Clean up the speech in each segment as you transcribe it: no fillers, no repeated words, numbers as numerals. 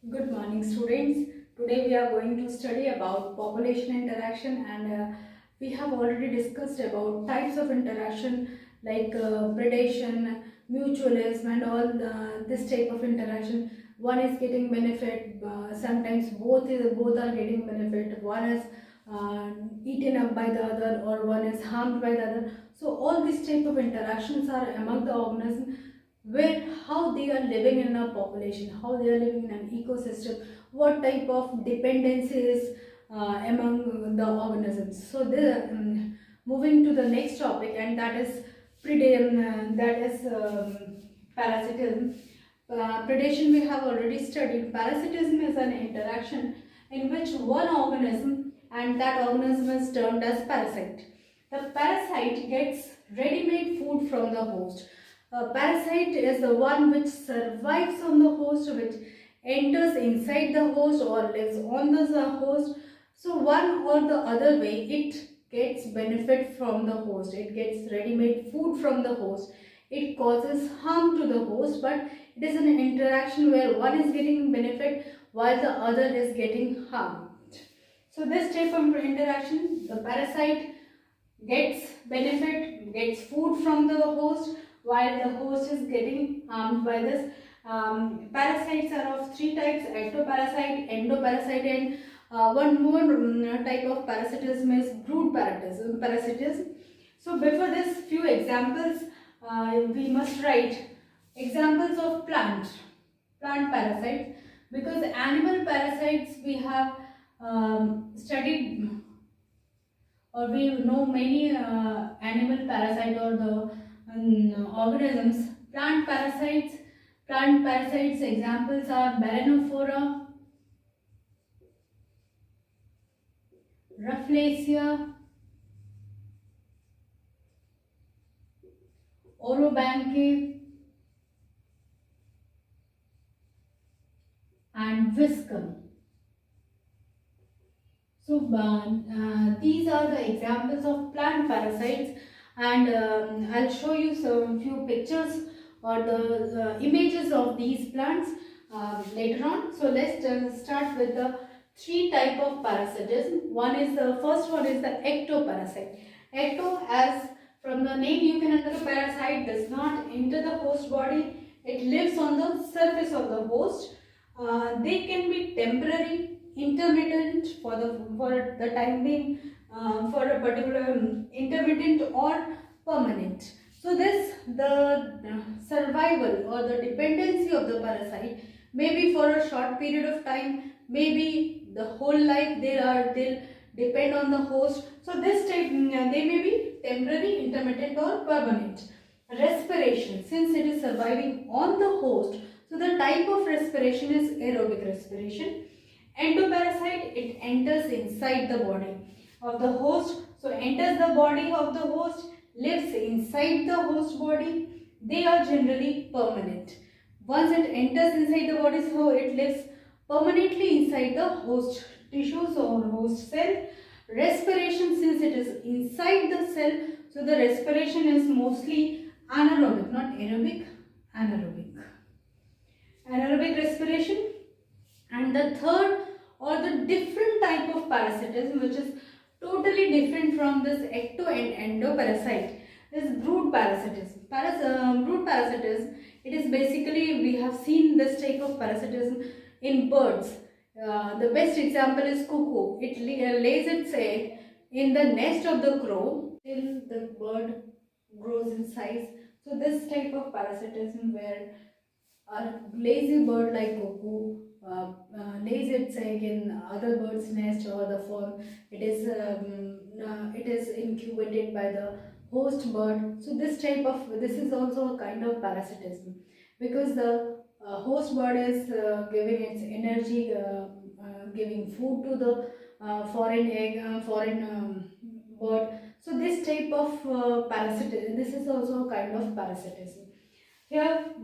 Good morning, students. Today we are going to study about population interaction, and we have already discussed about types of interaction like predation, mutualism, and all this type of interaction. One is getting benefit. Sometimes both are getting benefit. One is uh, eaten up by the other, or one is harmed by the other. So all these type of interactions are among the organisms where how they are living in a population, how they are living in an ecosystem, what type of dependencies among the organisms. So moving to the next topic, and that is parasitism. Predation we have already studied. Parasitism is an interaction in which one organism and that organism is termed as parasite. The parasite gets ready-made food from the host. A parasite is the one which survives on the host, which enters inside the host or lives on the host. So one or the other way it gets benefit from the host. It gets ready-made food from the host. It causes harm to the host, but it is an interaction where one is getting benefit while the other is getting harmed. So this type of interaction, the parasite gets benefit, gets food from the host while the host is getting harmed by this. Parasites are of three types: ectoparasite, endoparasite, and one more type of parasitism is brood parasitism. So before this, few examples we must write examples of plant parasites, because animal parasites we have studied, or we know many animal parasite or the organisms. Plant parasites examples are Balanophora, Rafflesia, Orobanche, and Viscum. So these are the examples of plant parasites, and I'll show you some few pictures or the images of these plants later on. So let's start with the three type of parasitism. First one is the ectoparasite. Ecto, as from the name you can understand, parasite does not enter the host body. It lives on the surface of the host. They can be temporary, intermittent for the time being, for a particular intermittent or permanent. So the survival or the dependency of the parasite may be for a short period of time, maybe the whole life they'll depend on the host. So this type they may be temporary, intermittent, or permanent. Respiration, since it is surviving on the host, so the type of respiration is aerobic respiration. Endoparasite, it enters inside the body of the host. So enters the body of the host, lives inside the host body. They are generally permanent. Once it enters inside the body, so it lives permanently inside the host tissues or host cell. Respiration, since it is inside the cell, so the respiration is mostly anaerobic, not aerobic, anaerobic. Anaerobic respiration. And the third or the different type of parasitism, which is totally different from this ecto and endoparasite, is brood parasitism. Brood parasitism, it is basically, we have seen this type of parasitism in birds. The best example is cuckoo. It lays its egg in the nest of the crow till the bird grows in size. So this type of parasitism, where a lazy bird like cuckoo lays its egg in other bird's nest or the form, it is incubated by the host bird. So this is also a kind of parasitism, because the host bird is giving its energy, giving food to the foreign bird. So this type of parasitism, this is also a kind of parasitism. Here,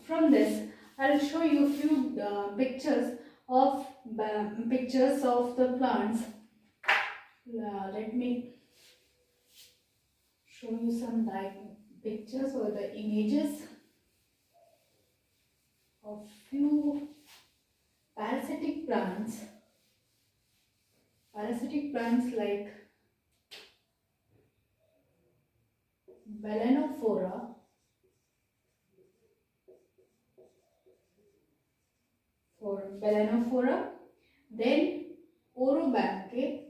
from this, I'll show you few pictures of the plants. Let me show you some pictures or the images of few Parasitic plants like Balanophora, then Orobanche,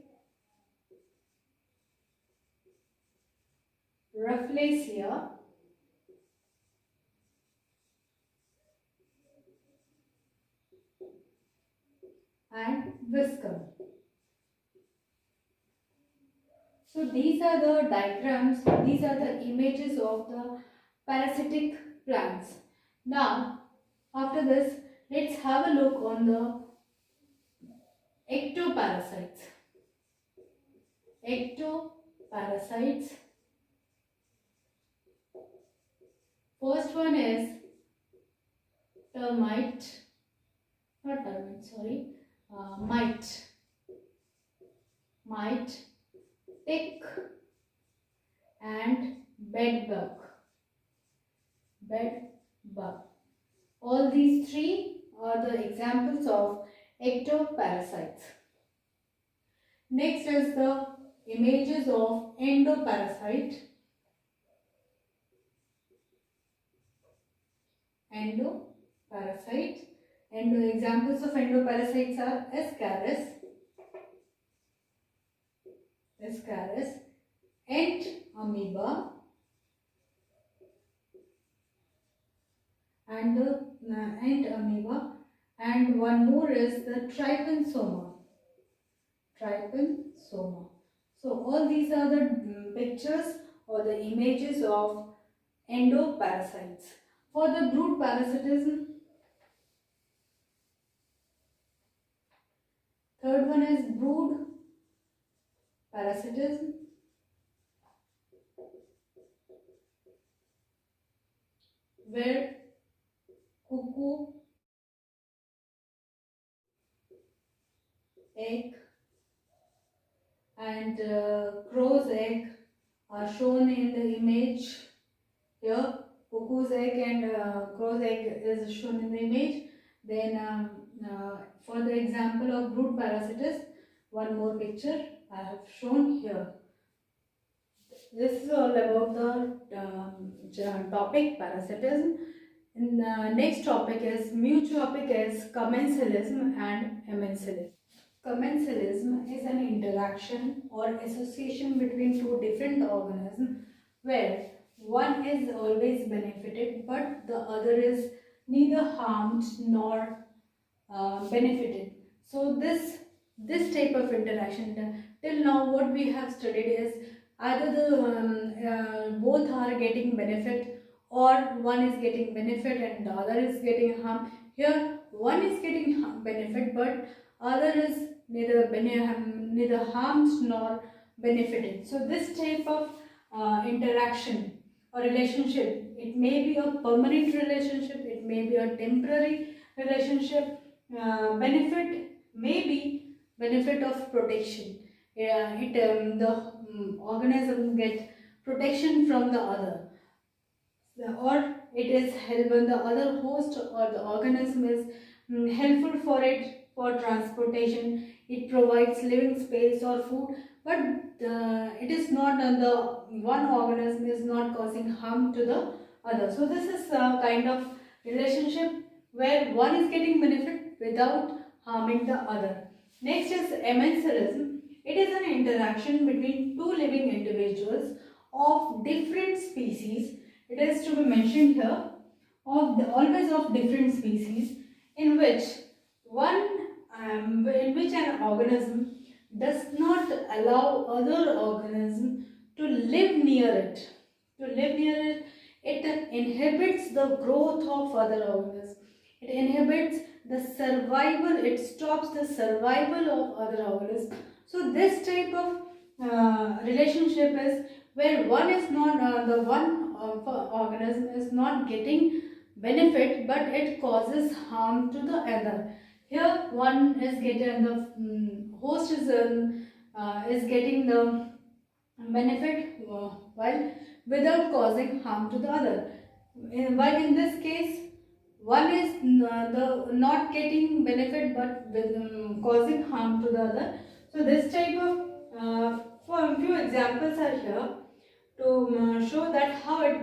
Rafflesia, and Viscum. So these are the diagrams, these are the images of the parasitic plants. Now, after this, let's have a look on the ectoparasites. Ectoparasites. First one is mite, tick, and bedbug. All these three are the examples of ectoparasites. Next is the images of endoparasite. Examples of endoparasites are Ascaris, ant amoeba, and one more is the trypanosoma. So all these are the pictures or the images of endoparasites. For the brood parasitism, third one is brood parasitism. Where cuckoo, egg and crow's egg are shown in the image here. Cuckoo's egg and crow's egg is shown in the image. Then for the example of brood parasitis, one more picture I have shown here. This is all about the topic parasitism. And the next topic is commensalism and amensalism. Commensalism is an interaction or association between two different organisms where one is always benefited but the other is neither harmed nor benefited. So this type of interaction, till now what we have studied is either the both are getting benefit or one is getting benefit and the other is getting harm. Here one is getting benefit but other is neither harmed nor benefited. So this type of interaction or relationship, it may be a permanent relationship, it may be a temporary relationship. Benefit may be benefit of protection. The organism get protection from the other, or it is help when the other host or the organism is helpful for it for transportation. It provides living space or food, but it is not the one organism is not causing harm to the other. So this is a kind of relationship where one is getting benefit without harming the other. Next is amensalism. It is an interaction between two living individuals of different species. It is to be mentioned here, always of different species, in which an organism does not allow other organism to live near it. It inhibits the growth of other organisms. It inhibits the survival. It stops the survival of other organisms. So this type of relationship is where one is not the one organism is not getting benefit, but it causes harm to the other. Here one is getting the host is getting the benefit while without causing harm to the other. While in this case, One is the not getting benefit but with, causing harm to the other. So this type of for a few examples are here to show that how it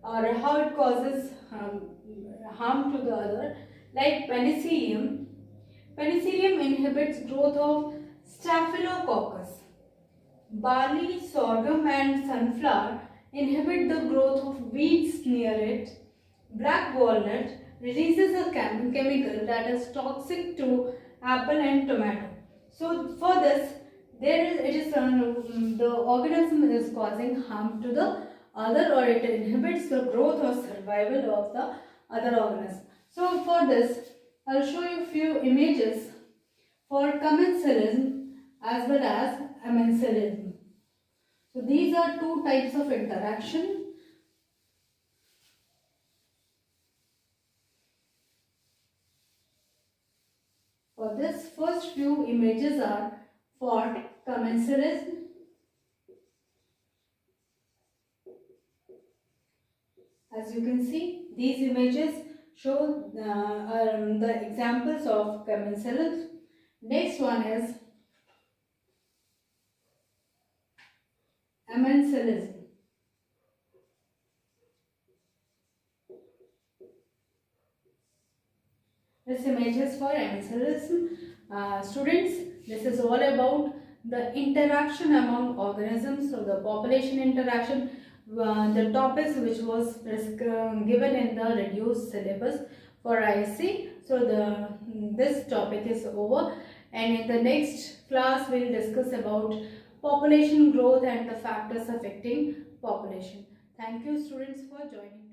or how it causes harm to the other. Like penicillium. Penicillium inhibits growth of staphylococcus. Barley, sorghum and sunflower inhibit the growth of weeds near it. Black walnut releases a chemical that is toxic to apple and tomato. So for this, the organism is causing harm to the other, or it inhibits the growth or survival of the other organism. So for this, I'll show you few images for commensalism as well as amensalism. So these are two types of interaction. For this, first few images are for commensalism. As you can see, these images show the examples of commensalism. Next one is amensalism. This image is for amensalism. Students, this is all about the interaction among organisms, so the population interaction, the topics which was given in the reduced syllabus for ISC. So this topic is over, and in the next class we will discuss about population growth and the factors affecting population. Thank you students for joining.